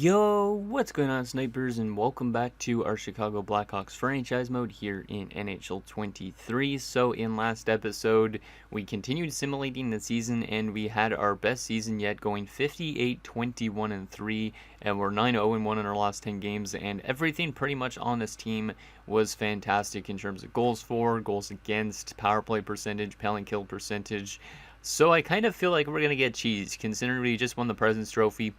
Yo, what's going on, snipers, and welcome back to our Chicago Blackhawks franchise mode here in NHL 23. So in last episode, we continued simulating the season, and we had our best season yet, going 58-21-3, and we're 9-0-1 in our last 10 games, and everything pretty much on this team was fantastic in terms of goals for, goals against, power play percentage, penalty kill percentage. So I kind of feel like we're going to get cheese, considering we just won the President's Trophy.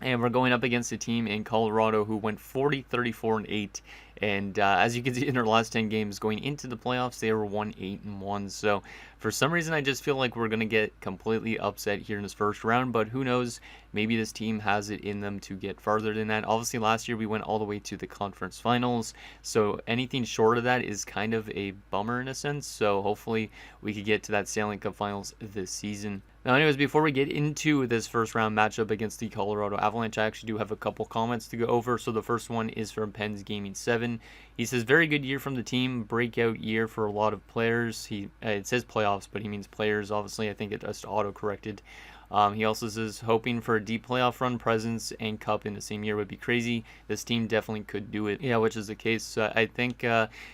And we're going up against a team in Colorado who went 40-34-8. And as you can see in their last 10 games going into the playoffs, they were 1-8-1. So for some reason, I just feel like we're going to get completely upset here in this first round. But who knows? Maybe this team has it in them to get farther than that. Obviously, last year we went all the way to the conference finals. So anything short of that is kind of a bummer in a sense. So hopefully we could get to that Stanley Cup finals this season. Now, anyways, before we get into this first round matchup against the Colorado Avalanche, I actually do have a couple comments to go over. So the first one is from Pens Gaming 7. He says, very good year from the team, breakout year for a lot of players. It says playoffs, but he means players, obviously. I think it just auto-corrected. He also says, hoping for a deep playoff run, presence, and cup in the same year would be crazy. This team definitely could do it. Yeah, which is the case. I think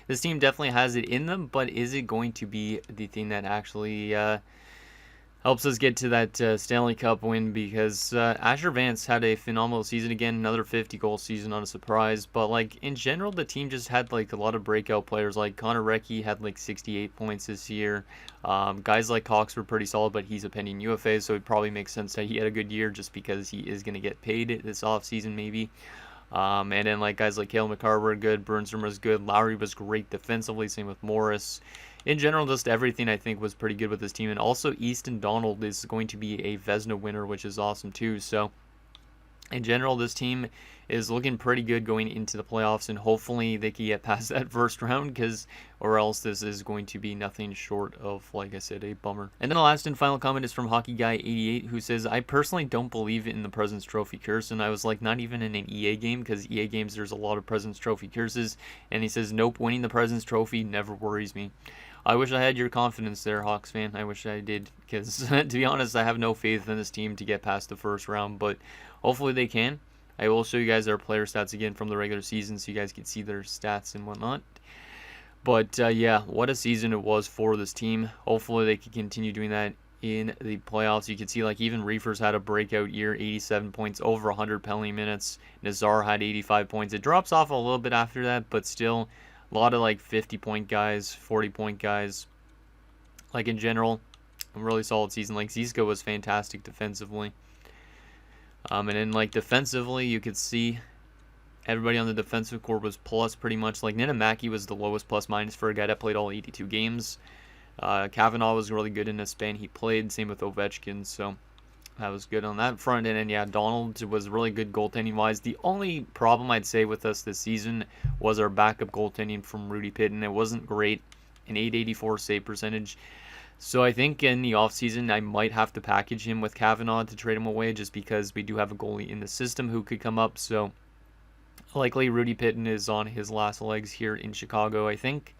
this team definitely has it in them, but is it going to be the thing that actually helps us get to that Stanley Cup win? Because Asher Vance had a phenomenal season again, another 50-goal season, not a surprise. But like in general, the team just had like a lot of breakout players. Like Connor Recchi had like 68 points this year. Guys like Cox were pretty solid, but he's a pending UFA, so it probably makes sense that he had a good year just because he is going to get paid this offseason maybe. And then like guys like Cale Makar were good, Bernstrom was good, Lowry was great defensively, same with Morris. In general, just everything I think was pretty good with this team. And also Easton Donald is going to be a Vezina winner, which is awesome too. So in general, this team is looking pretty good going into the playoffs, and hopefully they can get past that first round, or else this is going to be nothing short of, like I said, a bummer. And then the last and final comment is from HockeyGuy88, who says, I personally don't believe in the President's Trophy curse, and I was like, not even in an EA game, because EA games there's a lot of President's Trophy curses, and he says, nope, winning the President's Trophy never worries me. I wish I had your confidence there, Hawks fan. I wish I did, because to be honest, I have no faith in this team to get past the first round, but hopefully they can. I will show you guys their player stats again from the regular season so you guys can see their stats and whatnot. But yeah, what a season it was for this team. Hopefully they can continue doing that in the playoffs. You can see like even Reefers had a breakout year, 87 points, over 100 penalty minutes. Nazar had 85 points. It drops off a little bit after that, but still a lot of like 50-point guys, 40-point guys. Like in general, a really solid season. Like Ziska was fantastic defensively. And then like defensively, you could see everybody on the defensive core was plus pretty much. Like Ninamaki was the lowest plus minus for a guy that played all 82 games. Kavanaugh was really good in the span he played. Same with Ovechkin, so that was good on that front. And then yeah, Donald was really good goaltending wise. The only problem I'd say with us this season was our backup goaltending from Rudy Pitton. It wasn't great, an 884 save percentage. So I think in the offseason, I might have to package him with Kavanaugh to trade him away, just because we do have a goalie in the system who could come up. So likely Rudy Pitton is on his last legs here in Chicago, I think.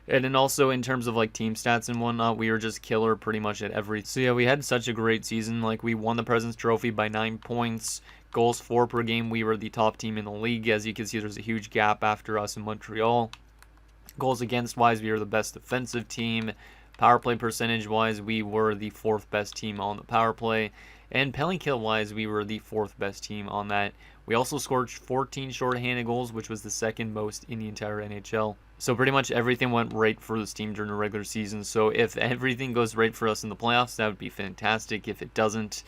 And then also in terms of like team stats and whatnot, we were just killer pretty much at every. So yeah, we had such a great season. Like we won the President's Trophy by 9 points. Goals for per game, we were the top team in the league. As you can see, there's a huge gap after us in Montreal. Goals against wise, we were the best defensive team. Power play percentage wise, we were the 4th best team on the power play. And penalty kill wise, we were the 4th best team on that. We also scored 14 shorthanded goals, which was the 2nd most in the entire NHL. So pretty much everything went right for this team during the regular season. So if everything goes right for us in the playoffs, that would be fantastic. If it doesn't,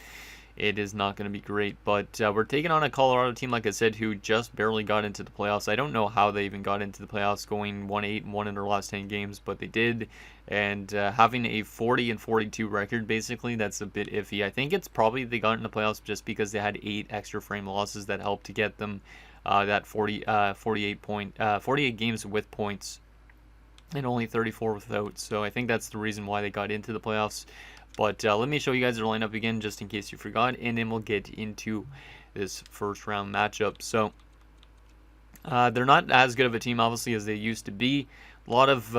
it is not going to be great. But we're taking on a Colorado team, like I said, who just barely got into the playoffs. I don't know how they even got into the playoffs, going 1-8-1 in their last 10 games, but they did. And having a 40-42 record, basically, that's a bit iffy. I think it's probably they got in the playoffs just because they had 8 extra frame losses that helped to get them that 48 games with points and only 34 without. So I think that's the reason why they got into the playoffs. But let me show you guys their lineup again, just in case you forgot, and then we'll get into this first round matchup. So they're not as good of a team, obviously, as they used to be. A lot of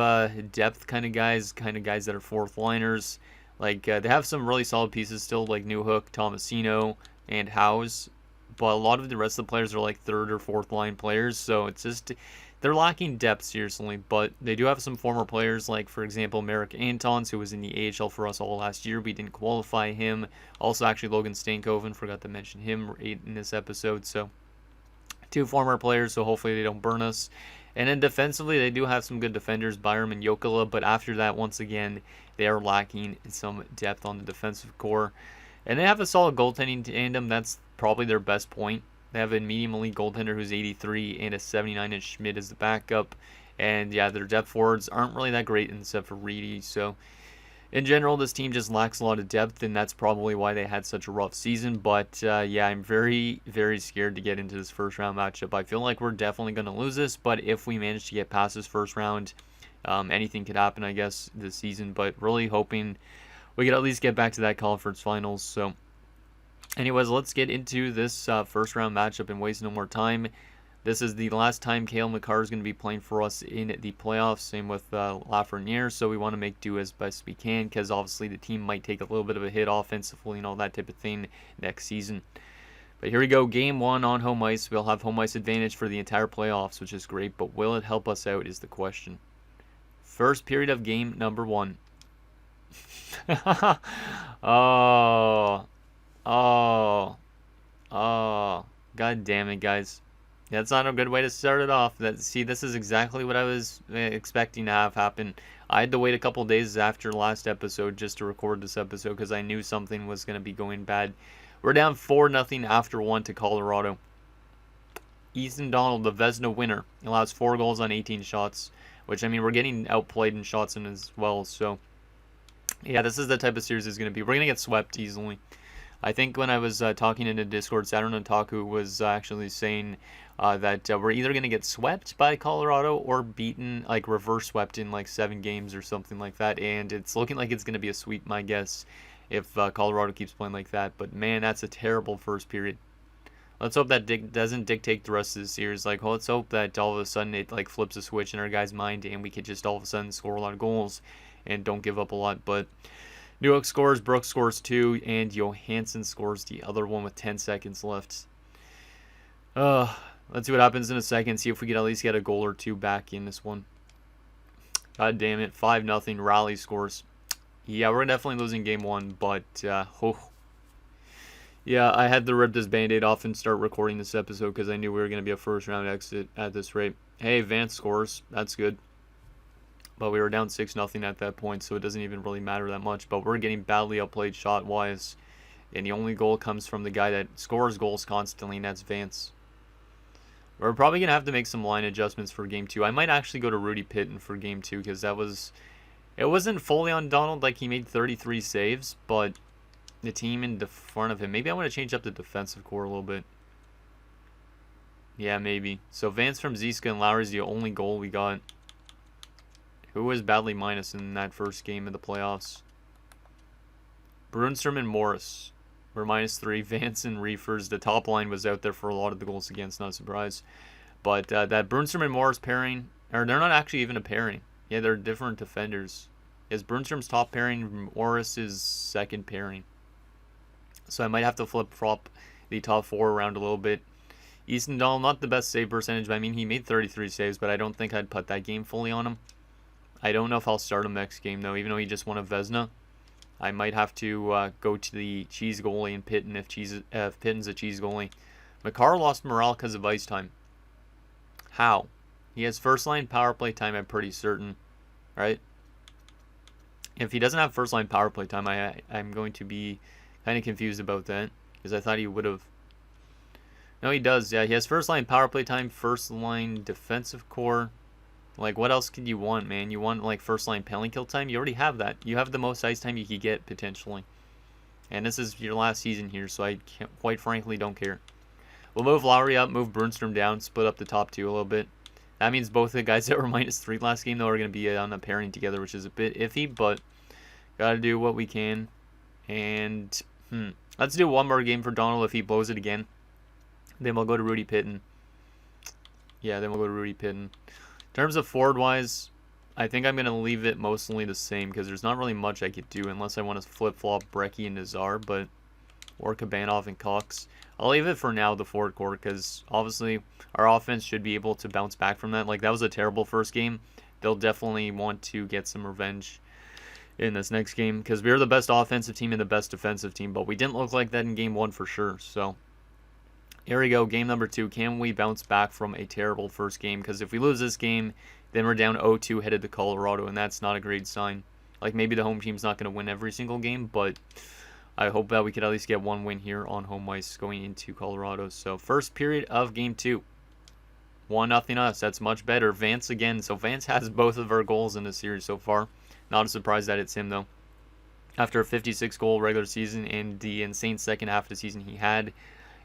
depth kind of guys that are 4th liners. Like they have some really solid pieces still, like Newhook, Tomasino, and Howes. but a lot of the rest of the players are like third or fourth line players, so it's just they're lacking depth seriously. But they do have some former players, like for example Merrick Antons, who was in the AHL for us all last year. We didn't qualify him. Also, actually Logan Stankoven, forgot to mention him in this episode. So two former players, so hopefully they don't burn us. And then defensively, they do have some good defenders, Byram and Jokela, but after that, once again, they are lacking some depth on the defensive core. And they have a solid goaltending tandem. That's probably their best point. They have a medium elite goaltender who's 83 and a 79 in Schmidt as the backup. And yeah, their depth forwards aren't really that great except for Reedy. So in general, this team just lacks a lot of depth, and that's probably why they had such a rough season. But yeah, I'm very, very scared to get into this first round matchup. I feel like we're definitely going to lose this, but if we manage to get past this first round, anything could happen, I guess, this season. But really hoping we could at least get back to that conference finals. So anyways, let's get into this first round matchup and waste no more time. This is the last time Cale Makar is going to be playing for us in the playoffs. Same with Lafreniere, so we want to make do as best we can because obviously the team might take a little bit of a hit offensively and all that type of thing next season. But here we go, game one on home ice. We'll have home ice advantage for the entire playoffs, which is great, but will it help us out is the question. First period of game number one. Oh, God damn it, guys. That's not a good way to start it off. See, this is exactly what I was expecting to have happen. I had to wait a couple days after last episode just to record this episode because I knew something was going to be going bad. We're down 4-0 after 1 to Colorado. Ethan Donald, the Vezina winner, allows 4 goals on 18 shots, which, I mean, we're getting outplayed in shots in as well. So, yeah, this is the type of series it's going to be. We're going to get swept easily. I think when I was talking in the Discord, Saturn Otaku was actually saying that we're either going to get swept by Colorado or beaten, like reverse swept in like 7 games or something like that. And it's looking like it's going to be a sweep, my guess, if Colorado keeps playing like that. But man, that's a terrible first period. Let's hope that doesn't dictate the rest of the series. Like, let's hope that all of a sudden it like flips a switch in our guys' mind and we could just all of a sudden score a lot of goals and don't give up a lot. But Newhook scores, Brooks scores 2, and Johansson scores the other one with 10 seconds left. Let's see what happens in a second. See if we can at least get a goal or 2 back in this one. God damn it. 5-0. Raleigh scores. Yeah, we're definitely losing game 1, but yeah, I had to rip this Band-Aid off and start recording this episode because I knew we were going to be a first round exit at this rate. Hey, Vance scores. That's good. But we were down 6-0 at that point, so it doesn't even really matter that much. But we're getting badly outplayed shot-wise. And the only goal comes from the guy that scores goals constantly, and that's Vance. We're probably going to have to make some line adjustments for Game 2. I might actually go to Rudy Pitton for Game 2, because it wasn't fully on Donald, like he made 33 saves, but the team in the front of him. Maybe I want to change up the defensive core a little bit. Yeah, maybe. So Vance from Ziska and Lowry is the only goal we got. Who was badly minus in that first game of the playoffs? Brunstrom and Morris were -3. Vance and Reefers, the top line was out there for a lot of the goals against, not a surprise. But that Brunstrom and Morris pairing, or they're not actually even a pairing. Yeah, they're different defenders. Is Brunstrom's top pairing, Morris's second pairing. So I might have to flip-flop the top 4 around a little bit. Easton Dahl, not the best save percentage, but I mean, he made 33 saves, but I don't think I'd put that game fully on him. I don't know if I'll start him next game, though, even though he just won a Vezina. I might have to go to the cheese goalie and Pitton if Pitton's a cheese goalie. Makar lost morale because of ice time. How? He has first-line power play time, I'm pretty certain, right? If he doesn't have first-line power play time, I'm going to be kind of confused about that, because I thought he would have. No, he does. Yeah, he has first-line power play time, first-line defensive core. Like, what else could you want, man? You want, like, first-line penalty kill time? You already have that. You have the most ice time you could get, potentially. And this is your last season here, so I quite frankly don't care. We'll move Lowry up, move Brunstrom down, split up the top 2 a little bit. That means both the guys that were -3 last game, though, are going to be on a pairing together, which is a bit iffy, but got to do what we can. And, let's do one more game for Donald if he blows it again. Then we'll go to Rudy Pitton. Yeah, then we'll go to Rudy Pitton. In terms of forward-wise, I think I'm going to leave it mostly the same because there's not really much I could do unless I want to flip-flop Brecky and Nazar, but or Kabanov and Cox. I'll leave it for now, the forward core, because obviously our offense should be able to bounce back from that. Like, that was a terrible first game. They'll definitely want to get some revenge in this next game, because we were the best offensive team and the best defensive team, but we didn't look like that in game 1 for sure. So here we go, game number 2. Can we bounce back from a terrible first game? Because if we lose this game, then we're down 0-2 headed to Colorado, and that's not a great sign. Like, maybe the home team's not going to win every single game, but I hope that we could at least get one win here on home ice going into Colorado. So first period of game 2. 1-0 us. That's much better. Vance again. So Vance has both of our goals in this series so far. Not a surprise that it's him, though. After a 56-goal regular season and the insane second half of the season he had,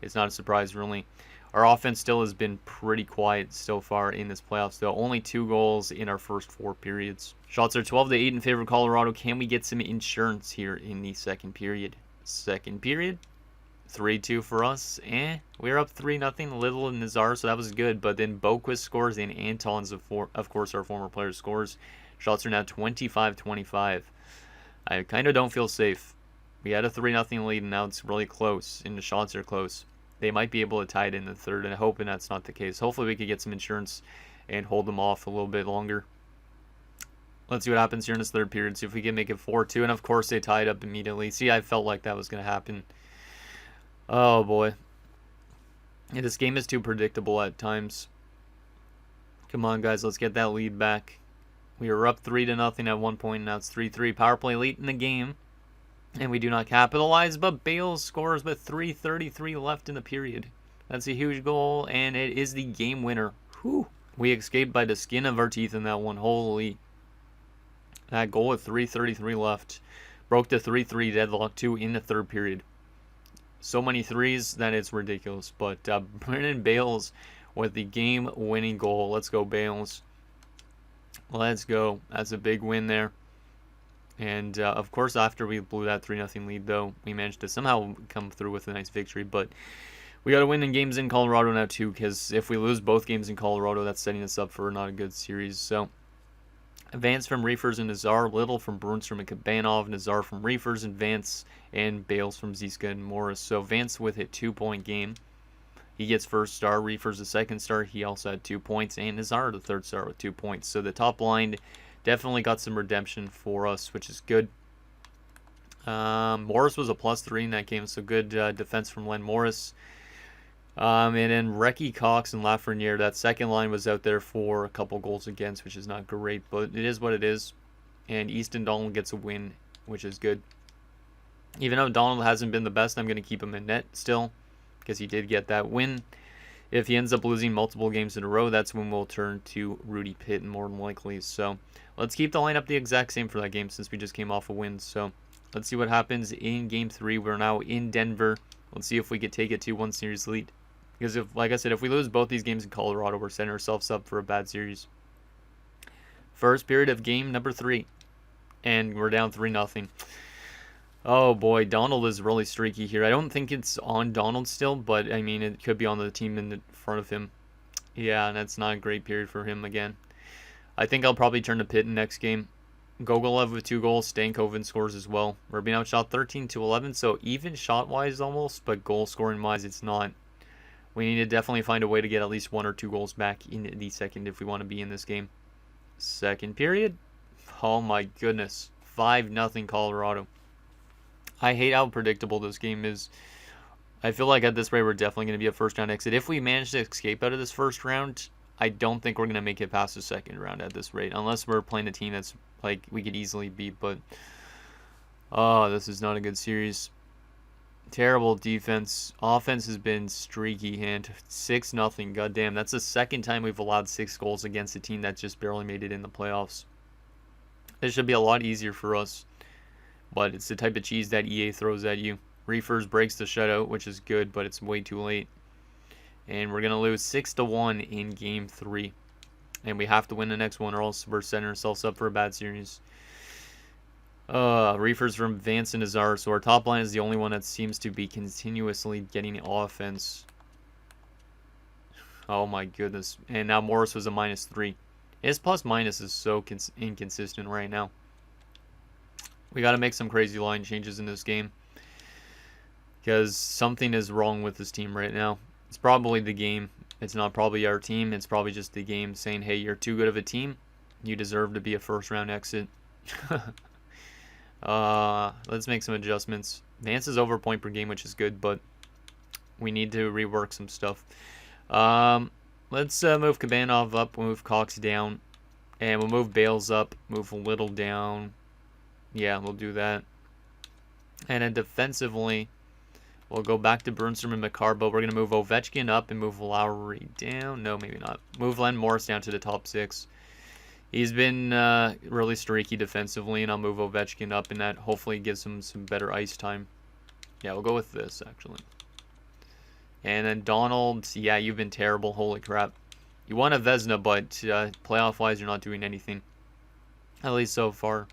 it's not a surprise, really. Our offense still has been pretty quiet so far in this playoffs, though. Only 2 goals in our first 4 periods. Shots are 12-8 in favor of Colorado. Can we get some insurance here in the second period? Second period, 3-2 for us. We're up 3-0. Little and Nazar, so that was good. But then Boquist scores and Anton's, of course, our former player, scores. Shots are now 25-25. I kind of don't feel safe. We had a 3-0 lead, and now it's really close, and the shots are close. They might be able to tie it in the third, and I'm hoping that's not the case. Hopefully we could get some insurance and hold them off a little bit longer. Let's see what happens here in this third period. See if we can make it 4-2, and of course they tied up immediately. See, I felt like that was going to happen. Oh, boy. Yeah, this game is too predictable at times. Come on, guys, let's get that lead back. We were up 3-0 at one point, now it's 3-3. Power play late in the game. And we do not capitalize, but Bales scores with 3:33 left in the period. That's a huge goal, and it is the game winner. Whew. We escaped by the skin of our teeth in that one. Holy. That goal with 3:33 left. Broke the 3-3 deadlock, too, in the third period. So many threes that it's ridiculous. But Brennan Bales with the game-winning goal. Let's go, Bales. Let's go. That's a big win there. And, of course, after we blew that 3-0 lead, though, we managed to somehow come through with a nice victory. But we got to win in games in Colorado now, too, because if we lose both games in Colorado, that's setting us up for not a good series. So, Vance from Reefers and Nazar, Little from Brunstrom and Kabanov, Nazar from Reefers and Vance, and Bales from Ziska and Morris. So, Vance with a 2-point game. He gets first star, Reefers the second star. He also had 2 points, and Nazar the third star with 2 points. So, the top line definitely got some redemption for us, which is good. Morris was a +3 in that game, so good defense from Len Morris. And then Recchi, Cox, and Lafreniere, that second line was out there for a couple goals against, which is not great, but it is what it is. And Easton Donald gets a win, which is good. Even though Donald hasn't been the best, I'm going to keep him in net still, because he did get that win. If he ends up losing multiple games in a row, that's when we'll turn to Rudy Pitt, more than likely. So let's keep the lineup the exact same for that game since we just came off a win. So let's see what happens in Game 3. We're now in Denver. Let's see if we could take a 2-1 series lead. Because, like I said, if we lose both these games in Colorado, we're setting ourselves up for a bad series. First period of game number 3. And we're down 3-0. Oh, boy. Donald is really streaky here. I don't think it's on Donald still, but, I mean, it could be on the team in the front of him. Yeah, that's not a great period for him again. I think I'll probably turn to Pitt in next game. Gogolev with 2 goals. Stankoven scores as well. We're being outshot 13-11, so even shot-wise almost, but goal-scoring-wise it's not. We need to definitely find a way to get at least 1 or 2 goals back in the second if we want to be in this game. Second period. Oh my goodness. 5-0 Colorado. I hate how predictable this game is. I feel like at this rate we're definitely going to be a first round exit. If we manage to escape out of this first round, I don't think we're going to make it past the second round at this rate. Unless we're playing a team that's like we could easily beat. But, oh, this is not a good series. Terrible defense. Offense has been streaky, and 6-0. Goddamn, that's the second time we've allowed 6 goals against a team that just barely made it in the playoffs. This should be a lot easier for us, but it's the type of cheese that EA throws at you. Reefers breaks the shutout, which is good, but it's way too late. And we're going to lose 6-1 in Game 3. And we have to win the next one, or else we're setting ourselves up for a bad series. Reefers from Vance and Nazar. So our top line is the only one that seems to be continuously getting offense. Oh my goodness. And now Morris was a -3. His plus-minus is so inconsistent right now. We got to make some crazy line changes in this game. because something is wrong with this team right now. It's probably the game. It's not probably our team. It's probably just the game saying, hey, you're too good of a team. You deserve to be a first-round exit. Let's make some adjustments. Vance is over point per game, which is good, but we need to rework some stuff. Let's move Kabanov up, we'll move Cox down, and we'll move Bales up, move Little down. Yeah, we'll do that. And then defensively, we'll go back to Burnstrom and McCarr, but we're going to move Ovechkin up and move Lowry down. No, maybe not. Move Len Morris down to the top 6. He's been really streaky defensively, and I'll move Ovechkin up, and that hopefully gives him some better ice time. Yeah, we'll go with this, actually. And then Donald, yeah, you've been terrible. Holy crap. You won a Vezina, but playoff-wise, you're not doing anything. At least so far.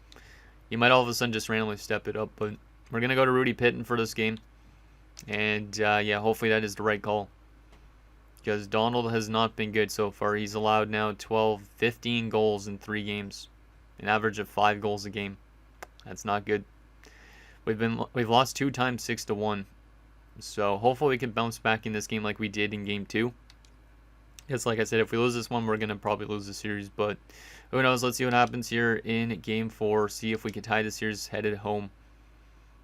You might all of a sudden just randomly step it up, but we're going to go to Rudy Pitton for this game. And, yeah, hopefully that is the right call. Because Donald has not been good so far. He's allowed now 15 goals in 3 games. An average of 5 goals a game. That's not good. We've lost 2 times 6-1. So hopefully we can bounce back in this game like we did in game 2. Because like I said, if we lose this one, we're going to probably lose the series. But who knows? Let's see what happens here in game 4. See if we can tie the series headed home.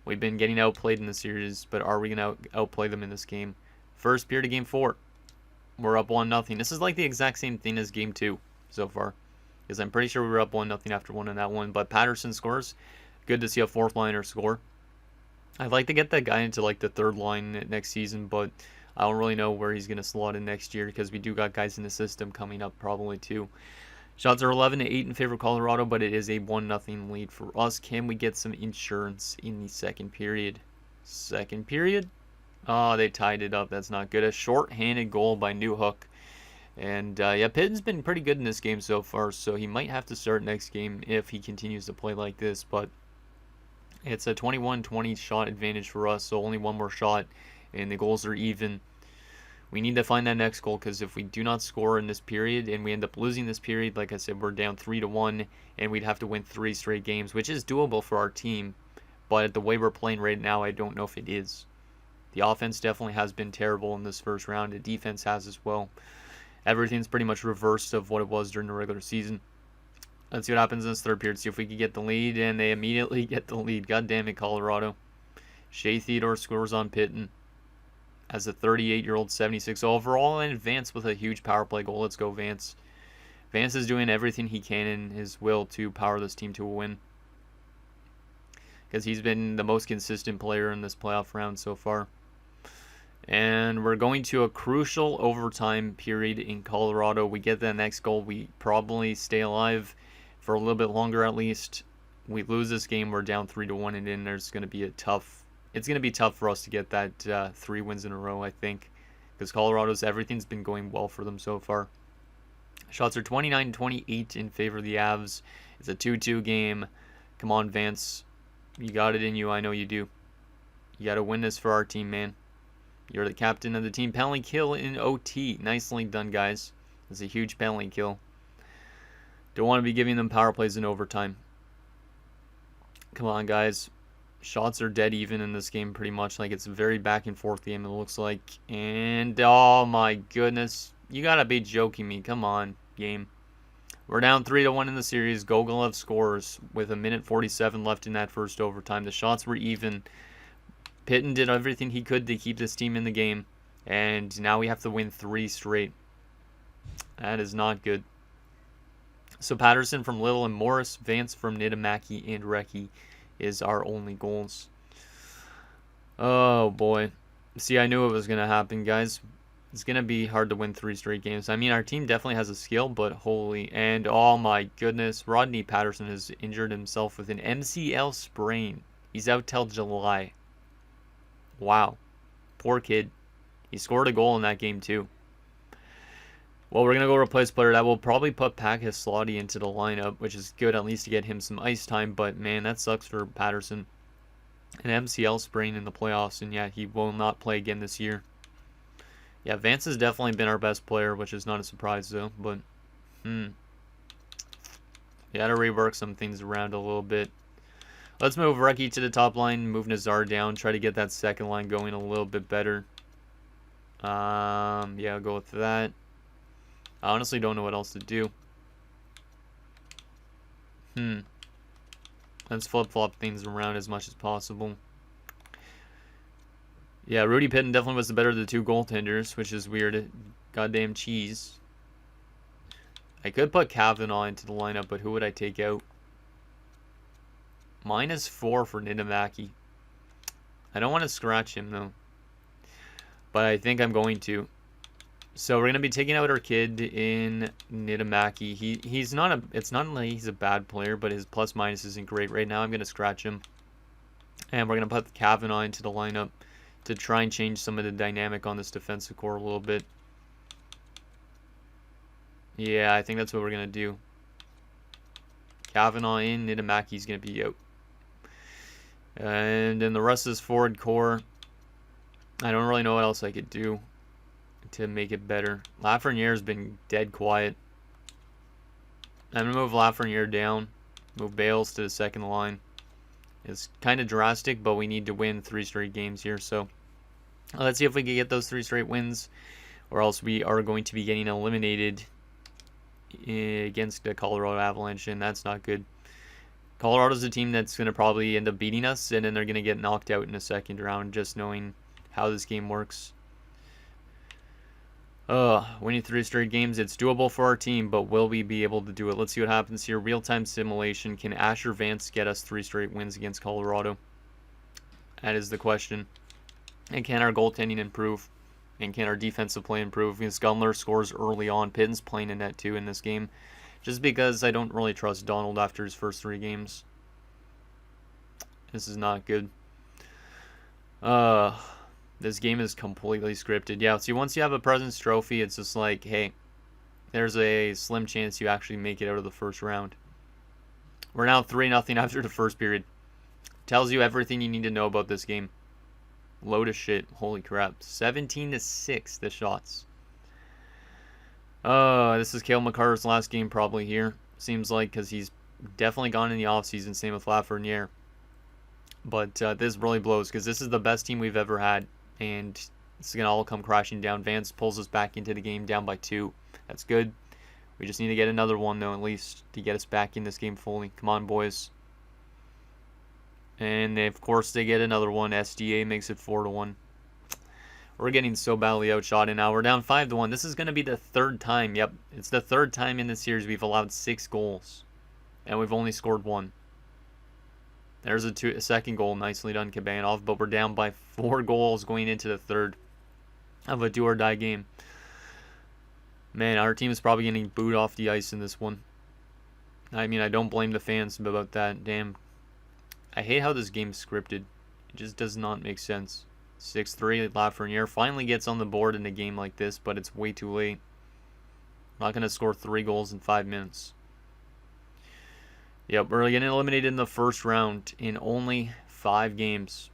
We've been getting outplayed in the series, but are we going to outplay them in this game? First period of game 4. We're up 1-0. This is like the exact same thing as game 2 so far. Because I'm pretty sure we were up 1-0 after winning that one. But Patterson scores. Good to see a 4th liner score. I'd like to get that guy into like the 3rd line next season, but I don't really know where he's going to slot in next year because we do got guys in the system coming up probably too. Shots are 11-8 in favor of Colorado, but it is a 1-0 lead for us. Can we get some insurance in the second period? Second period? Oh, they tied it up. That's not good. A short-handed goal by Newhook. And, yeah, Pitton's been pretty good in this game so far, so he might have to start next game if he continues to play like this, but it's a 21-20 shot advantage for us, so only one more shot, and the goals are even. We need to find that next goal, because if we do not score in this period, and we end up losing this period, like I said, we're down 3-1, and we'd have to win 3 straight games, which is doable for our team, but the way we're playing right now, I don't know if it is. The offense definitely has been terrible in this first round, the defense has as well. Everything's pretty much reversed of what it was during the regular season. Let's see what happens in this third period. See if we can get the lead, and they immediately get the lead. God damn it, Colorado. Shea Theodore scores on Pitton as a 38-year-old 76 overall, and Vance with a huge power play goal. Let's go, Vance. Vance is doing everything he can in his will to power this team to a win, because he's been the most consistent player in this playoff round so far. And we're going to a crucial overtime period in Colorado. We get that next goal, we probably stay alive for a little bit longer at least. We lose this game, we're down 3-1, and then there's going to be it's going to be tough for us to get that 3 wins in a row, I think, because everything's been going well for them so far. Shots are 29-28 in favor of the Avs. It's a 2-2 game. Come on, Vance. You got it in you. I know you do. You got to win this for our team, man. You're the captain of the team. Penalty kill in OT. Nicely done, guys. It's a huge penalty kill. Don't want to be giving them power plays in overtime. Come on, guys. Shots are dead even in this game pretty much. Like, it's a very back and forth game, it looks like. And, oh my goodness. You got to be joking me. Come on, game. We're down 3-1 in the series. Gogolev scores with 1:47 left in that first overtime. The shots were even. Pitton did everything he could to keep this team in the game, and now we have to win 3 straight. That is not good. So Patterson from Little and Morris, Vance from Niedemaki and Recchi is our only goals. Oh boy. See, I knew it was going to happen, guys. It's going to be hard to win 3 straight games. I mean, our team definitely has a skill, but holy, and oh my goodness, Rodney Patterson has injured himself with an MCL sprain. He's out till July. Wow. Poor kid. He scored a goal in that game too. Well, we're going to go replace player. That will probably put Pakislotti into the lineup, which is good at least to get him some ice time. But, man, that sucks for Patterson. An MCL sprain in the playoffs, and, yeah, he will not play again this year. Yeah, Vance has definitely been our best player, which is not a surprise, though. But, you got to rework some things around a little bit. Let's move Reki to the top line, move Nazar down, try to get that second line going a little bit better. Yeah, I'll go with that. I honestly don't know what else to do. Let's flip-flop things around as much as possible. Yeah, Rudy Pitton definitely was the better of the two goaltenders, which is weird. Goddamn cheese. I could put Kavanaugh into the lineup, but who would I take out? -4 for Niittymaki. I don't want to scratch him, though. But I think I'm going to. So we're going to be taking out our kid in Niittymaki. He's not a... It's not like he's a bad player, but his plus-minus isn't great right now. I'm going to scratch him. And we're going to put Kavanaugh into the lineup to try and change some of the dynamic on this defensive core a little bit. Yeah, I think that's what we're going to do. Kavanaugh in, Niittymaki's going to be out. And then the rest of this forward core, I don't really know what else I could do to make it better. Lafreniere's been dead quiet. I'm going to move Lafreniere down. Move Bales to the second line. It's kind of drastic, but we need to win 3 straight games here. So let's see if we can get those 3 straight wins, or else we are going to be getting eliminated against the Colorado Avalanche, and that's not good. Colorado's a team that's going to probably end up beating us, and then they're going to get knocked out in the second round, just knowing how this game works. Winning 3 straight games, it's doable for our team, but will we be able to do it? Let's see what happens here. Real-time simulation. Can Asher Vance get us 3 straight wins against Colorado? That is the question. And can our goaltending improve? And can our defensive play improve? Because Gunler scores early on. Pitton's playing in net too in this game. Just because I don't really trust Donald after his first 3 games. This is not good. This game is completely scripted. Yeah, see, once you have a President's Trophy, it's just like, hey, there's a slim chance you actually make it out of the first round. We're now 3-0 after the first period. Tells you everything you need to know about this game. Load of shit. Holy crap. 17-6, the shots. This is Cale Makar's last game probably here. Seems like, because he's definitely gone in the offseason. Same with Lafreniere. But this really blows, because this is the best team we've ever had. And it's going to all come crashing down. Vance pulls us back into the game down by 2. That's good. We just need to get another one, though, at least, to get us back in this game fully. Come on, boys. And, of course, they get another one. SDA makes it 4-1. We're getting so badly outshot, and now we're down 5-1. This is going to be the 3rd time. Yep, it's the 3rd time in the series we've allowed 6 goals. And we've only scored 1. There's a second goal. Nicely done, Kabanov. But we're down by 4 goals going into the 3rd of a do-or-die game. Man, our team is probably getting booed off the ice in this one. I mean, I don't blame the fans about that. Damn. I hate how this game's scripted. It just does not make sense. 6-3, Lafreniere finally gets on the board in a game like this, but it's way too late. Not going to score 3 goals in 5 minutes. Yep, we're getting eliminated in the first round in only 5 games.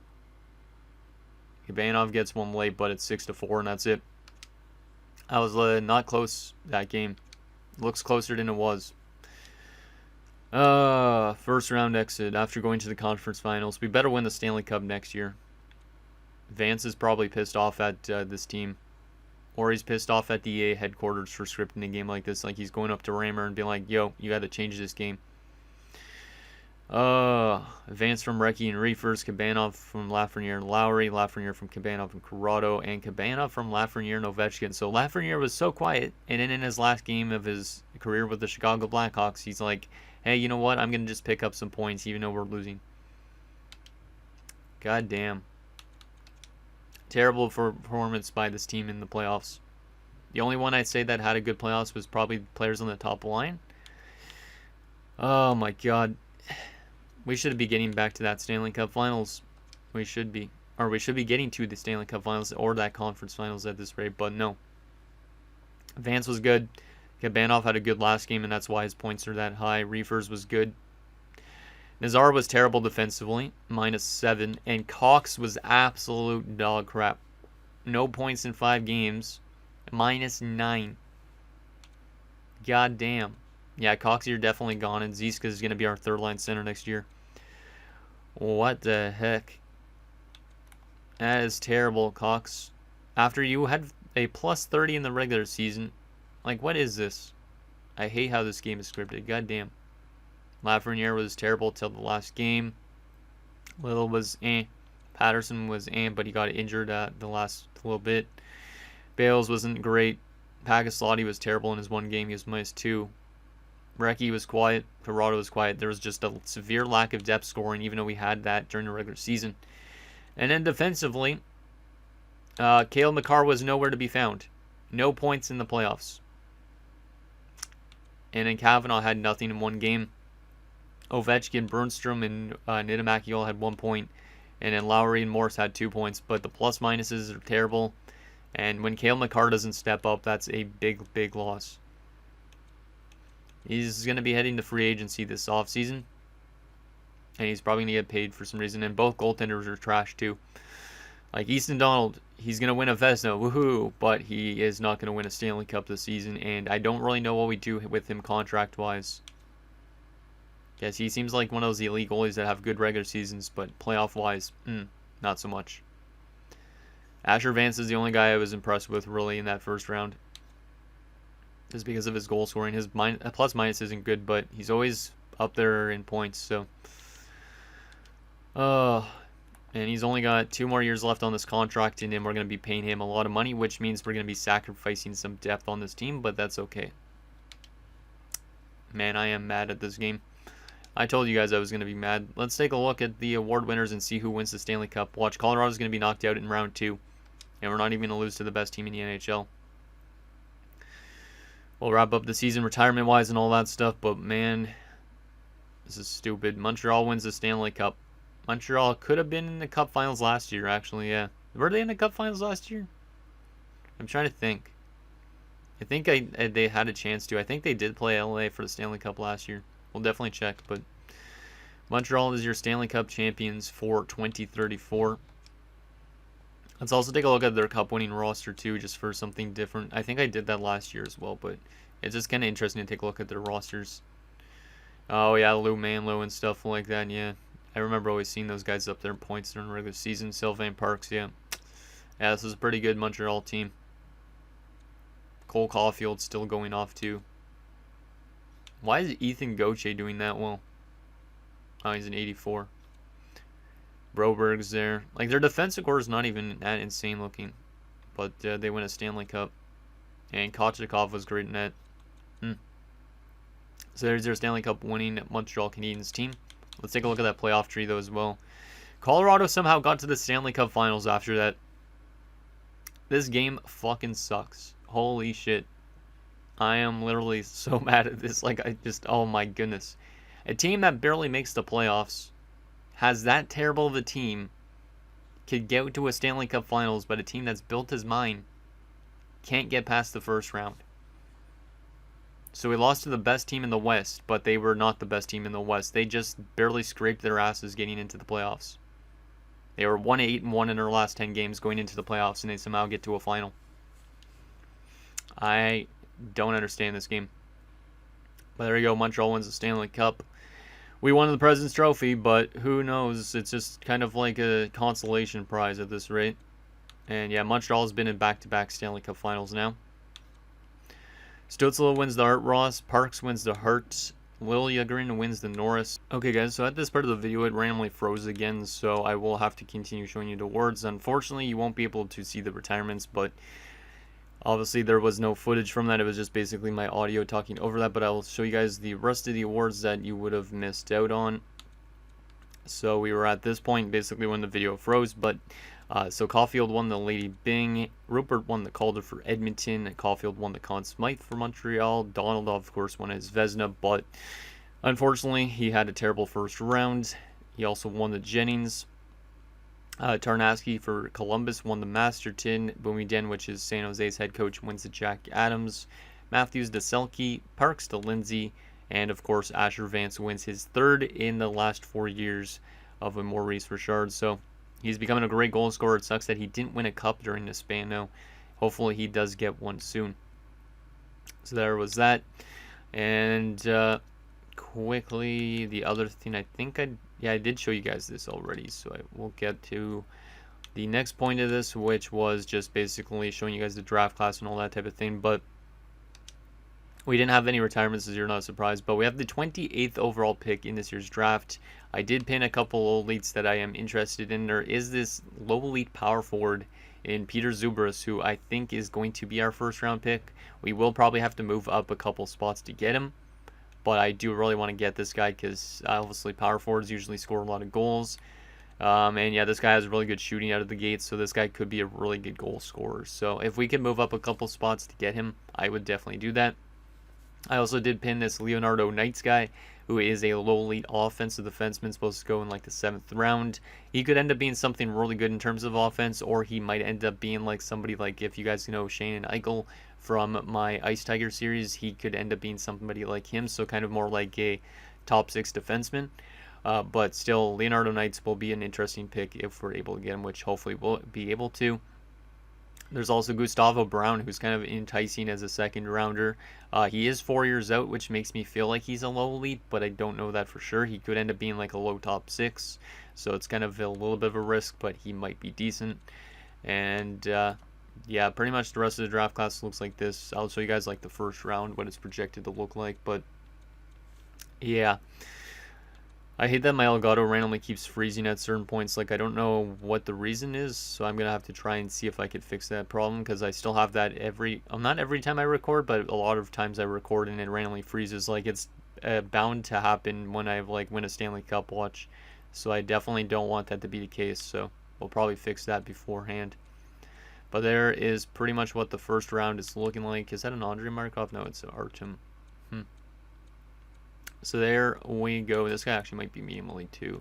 Kabanov gets one late, but it's 6-4, and that's it. I was not close that game. Looks closer than it was. First round exit after going to the conference finals. We better win the Stanley Cup next year. Vance is probably pissed off at this team. Or he's pissed off at the EA headquarters for scripting a game like this. Like he's going up to Raymer and being like, yo, you got to change this game. Vance from Reki and Reefers, Kabanov from Lafreniere and Lowry, Lafreniere from Kabanov and Corrado, and Kabanov from Lafreniere and Ovechkin. So Lafreniere was so quiet, and then in his last game of his career with the Chicago Blackhawks, he's like, hey, you know what? I'm going to just pick up some points even though we're losing. God damn. Terrible performance by this team in the playoffs. The only one I'd say that had a good playoffs was probably players on the top line. Oh my god. We should be getting back to that Stanley Cup Finals. We should be. Or we should be getting to the Stanley Cup Finals or that Conference Finals at this rate, but no. Vance was good. Kabanov had a good last game, and that's why his points are that high. Reefers was good. Nazar was terrible defensively, -7. And Cox was absolute dog crap. No points in 5 games, -9. God damn. Yeah, Cox, you're definitely gone, and Ziska is going to be our 3rd line center next year. What the heck? That is terrible, Cox. After you had a plus 30 in the regular season. Like, what is this? I hate how this game is scripted. Goddamn. Lafreniere was terrible till the last game. Little was eh. Patterson was eh, but he got injured at the last little bit. Bales wasn't great. Pakislotti was terrible in his one game. He was -2. Recchi was quiet. Corrado was quiet. There was just a severe lack of depth scoring, even though we had that during the regular season. And then defensively, Cale Makar was nowhere to be found. No points in the playoffs. And then Kavanaugh had nothing in one game. Ovechkin, Burnstrom, and Niedermaki all had 1 point. And then Lowry and Morse had 2 points. But the plus minuses are terrible. And when Cale Makar doesn't step up, that's a big, big loss. He's going to be heading to free agency this offseason. And he's probably going to get paid for some reason. And both goaltenders are trash too. Like Easton Donald, he's going to win a Vezina, woohoo, but he is not going to win a Stanley Cup this season. And I don't really know what we do with him contract-wise. Yes, he seems like one of those elite goalies that have good regular seasons, but playoff-wise, not so much. Asher Vance is the only guy I was impressed with, really, in that first round. Just because of his goal scoring. His plus-minus isn't good, but he's always up there in points, so... and he's only got 2 more years left on this contract, and then we're going to be paying him a lot of money, which means we're going to be sacrificing some depth on this team, but that's okay. Man, I am mad at this game. I told you guys I was going to be mad. Let's take a look at the award winners and see who wins the Stanley Cup. Watch, Colorado's going to be knocked out in round 2, and we're not even going to lose to the best team in the NHL. We'll wrap up the season retirement-wise and all that stuff, but man, this is stupid. Montreal wins the Stanley Cup. Montreal could have been in the Cup Finals last year, actually, yeah. Were they in the Cup Finals last year? I'm trying to think. I think they had a chance to. I think they did play LA for the Stanley Cup last year. We'll definitely check, but Montreal is your Stanley Cup champions for 2034. Let's also take a look at their cup-winning roster, too, just for something different. I think I did that last year as well, but it's just kind of interesting to take a look at their rosters. Oh, yeah, Lou Manlow and stuff like that, yeah. I remember always seeing those guys up there in points during the regular season. Sylvain Parks, yeah. Yeah, this is a pretty good Montreal team. Cole Caulfield's still going off, too. Why is Ethan Gauthier doing that well? Oh, he's an 84. Broberg's there. Like, their defensive core is not even that insane looking. But they win a Stanley Cup. And Kochetkov was great in that. So there's their Stanley Cup winning Montreal Canadiens team. Let's take a look at that playoff tree, though, as well. Colorado somehow got to the Stanley Cup Finals after that. This game fucking sucks. Holy shit. I am literally so mad at this. Like, oh my goodness. A team that barely makes the playoffs has that terrible of a team, could get to a Stanley Cup Finals, but a team that's built as mine can't get past the first round. So we lost to the best team in the West, but they were not the best team in the West. They just barely scraped their asses getting into the playoffs. They were 1-8-1 in their last 10 games going into the playoffs, and they somehow get to a final. I don't understand this game. But there you go, Montreal wins the Stanley Cup. We won the President's Trophy, but who knows? It's just kind of like a consolation prize at this rate. And yeah, Montreal has been in back-to-back Stanley Cup Finals now. Stützle wins the Hart Ross. Parks wins the Hart. Liljegren wins the Norris. Okay guys, so at this part of the video it randomly froze again, so I will have to continue showing you the awards. Unfortunately, you won't be able to see the retirements, but obviously there was no footage from that. It was just basically my audio talking over that, but I'll show you guys the rest of the awards that you would have missed out on. So we were at this point basically when the video froze, but so Caulfield won the Lady Byng, Rupert won the Calder for Edmonton, Caulfield won the Conn Smythe for Montreal, Donald of course won his Vezina, but unfortunately he had a terrible first round. He also won the Jennings. Tarnowski for Columbus won the Masterton. Boumedienne, which is San Jose's head coach, wins the Jack Adams. Matthews to Selke, Parks to Lindsay, and of course Asher Vance wins his third in the last 4 years of a Maurice Richard. So he's becoming a great goal scorer. It sucks that he didn't win a cup during this span now. Hopefully he does get one soon. So there was that. And quickly, the other thing I think yeah, I did show you guys this already, so I will get to the next point of this, which was just basically showing you guys the draft class and all that type of thing. But we didn't have any retirements, as you're not surprised, but we have the 28th overall pick in this year's draft. I did pin a couple low elites that I am interested in. There is this low elite power forward in Peter Zubras, who I think is going to be our first round pick. We will probably have to move up a couple spots to get him, but I do really want to get this guy because obviously power forwards usually score a lot of goals. And yeah, this guy has really good shooting out of the gate, so this guy could be a really good goal scorer. So if we can move up a couple spots to get him, I would definitely do that. I also did pin this Leonardo Knights guy, who is a low elite offensive defenseman, supposed to go in like the 7th round. He could end up being something really good in terms of offense, or he might end up being like somebody like, if you guys know Shane and Eichel from my Ice Tiger series, he could end up being somebody like him, so kind of more like a top 6 defenseman. But still, Leonardo Knights will be an interesting pick if we're able to get him, which hopefully we'll be able to. There's also Gustavo Brown, who's kind of enticing as a second rounder. He is 4 years out, which makes me feel like he's a low elite, but I don't know that for sure. He could end up being like a low top 6, so it's kind of a little bit of a risk, but he might be decent. And yeah, pretty much the rest of the draft class looks like this. I'll show you guys like the first round, what it's projected to look like, but yeah. I hate that my Elgato randomly keeps freezing at certain points. Like, I don't know what the reason is, so I'm going to have to try and see if I could fix that problem, because I still have that not every time I record, but a lot of times I record and it randomly freezes. Like, it's bound to happen when I win a Stanley Cup watch, so I definitely don't want that to be the case, so we'll probably fix that beforehand. But there is pretty much what the first round is looking like. Is that an Andrei Markov? No, it's an Artem. So there we go. This guy actually might be medium elite too.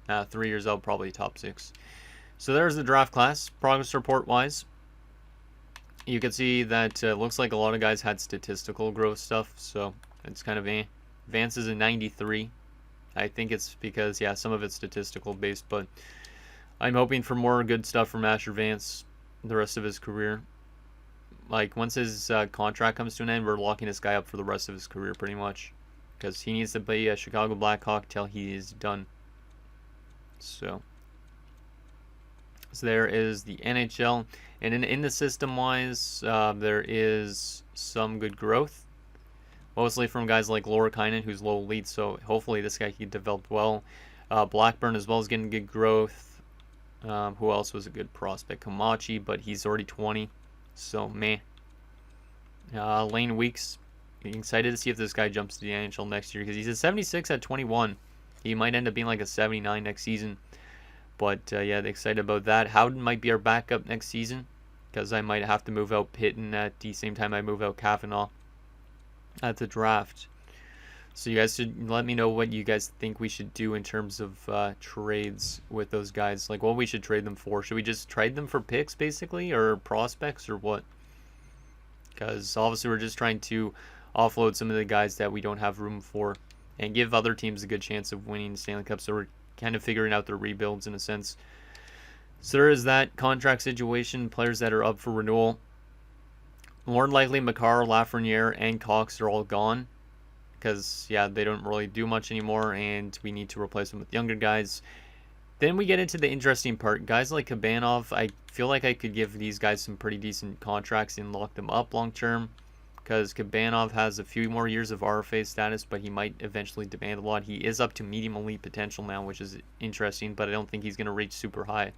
3 years out, probably top 6. So there's the draft class. Progress report wise, you can see that looks like a lot of guys had statistical growth stuff. So it's kind of Vance is a 93. I think it's because, yeah, some of it's statistical based, but I'm hoping for more good stuff from Asher Vance the rest of his career. Like, once his contract comes to an end, we're locking this guy up for the rest of his career pretty much, because he needs to be a Chicago Blackhawk till he is done. So there is the NHL, and in the system wise, there is some good growth, mostly from guys like Lorikainen, who's low elite, so hopefully this guy can develop well. Blackburn as well is getting good growth. Who else was a good prospect? Kamachi, but he's already 20, so meh. Lane Weeks, excited to see if this guy jumps to the NHL next year, because he's a 76 at 21. He might end up being like a 79 next season. But yeah, excited about that. Howden might be our backup next season, because I might have to move out Pitton at the same time I move out Kavanaugh at the draft. So you guys should let me know what you guys think we should do in terms of trades with those guys. Like, what we should trade them for. Should we just trade them for picks, basically, or prospects, or what? Because obviously we're just trying to offload some of the guys that we don't have room for and give other teams a good chance of winning Stanley Cup. So we're kind of figuring out their rebuilds in a sense. So there is that contract situation. Players that are up for renewal. More than likely, Makar, Lafreniere, and Cox are all gone, because, yeah, they don't really do much anymore, and we need to replace them with younger guys. Then we get into the interesting part. Guys like Kabanov, I feel like I could give these guys some pretty decent contracts and lock them up long term, because Kabanov has a few more years of RFA status, but he might eventually demand a lot. He is up to medium elite potential now, which is interesting, but I don't think he's going to reach super high.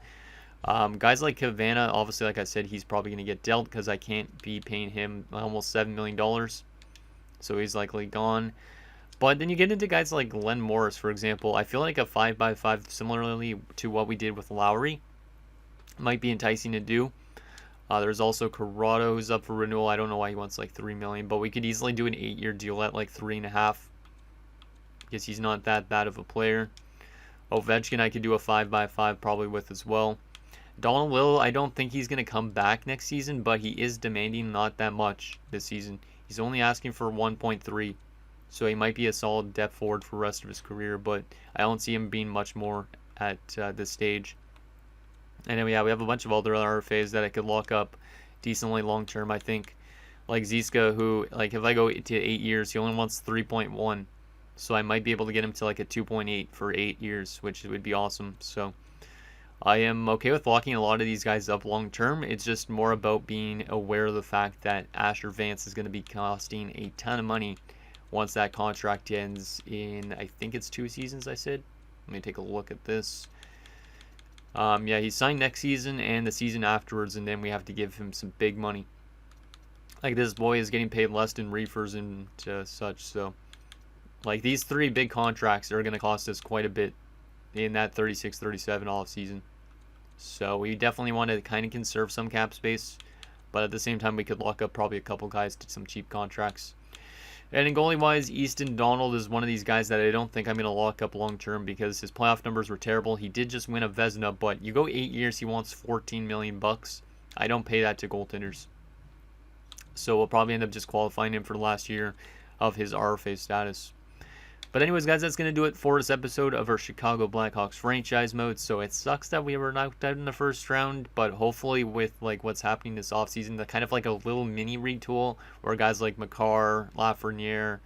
Guys like Kavana, obviously, like I said, he's probably going to get dealt, because I can't be paying him almost $7 million. So he's likely gone. But then you get into guys like Len Morris, for example. I feel like a 5x5, similarly to what we did with Lowry, might be enticing to do. There's also Corrado, who's up for renewal. I don't know why he wants like $3 million, but we could easily do an 8-year deal at like 3.5, because he's not that bad of a player. Ovechkin, I could do a 5x5 probably with as well. Donald Will, I don't think he's going to come back next season, but he is demanding not that much this season. He's only asking for 1.3, so he might be a solid depth forward for the rest of his career, but I don't see him being much more at this stage. And then, yeah, we have a bunch of other RFAs that I could lock up decently long term, I think. Like Ziska, who, like, if I go to 8 years, he only wants 3.1. So I might be able to get him to like a 2.8 for 8 years, which would be awesome. So I am okay with locking a lot of these guys up long term. It's just more about being aware of the fact that Asher Vance is going to be costing a ton of money once that contract ends in, I think it's 2 seasons, I said. Let me take a look at this. Yeah, he's signed next season and the season afterwards, and then we have to give him some big money. Like, this boy is getting paid less than reefers and such, so like these 3 big contracts are going to cost us quite a bit in that 36-37 off season. So we definitely want to kind of conserve some cap space, but at the same time we could lock up probably a couple guys to some cheap contracts. And in goalie wise, Easton Donald is one of these guys that I don't think I'm going to lock up long term because his playoff numbers were terrible. He did just win a Vezina, but you go 8 years, he wants $14 million. I don't pay that to goaltenders. So we'll probably end up just qualifying him for the last year of his RFA status. But anyways, guys, that's going to do it for this episode of our Chicago Blackhawks franchise mode. So it sucks that we were knocked out in the first round, but hopefully with like what's happening this offseason, the kind of like a little mini retool where guys like Makar, Lafreniere,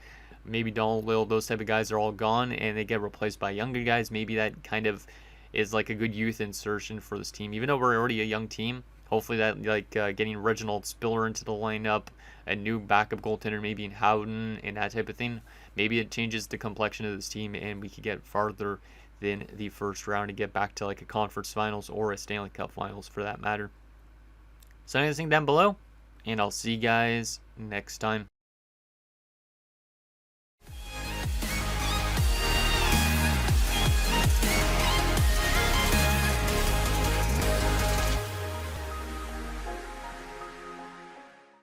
maybe Donald Lill, those type of guys are all gone and they get replaced by younger guys. Maybe that kind of is like a good youth insertion for this team. Even though we're already a young team, hopefully that like getting Reginald Spiller into the lineup, a new backup goaltender maybe in Howden and that type of thing. Maybe it changes the complexion of this team and we could get farther than the first round to get back to like a conference finals or a Stanley Cup finals for that matter. So anything down below, and I'll see you guys next time.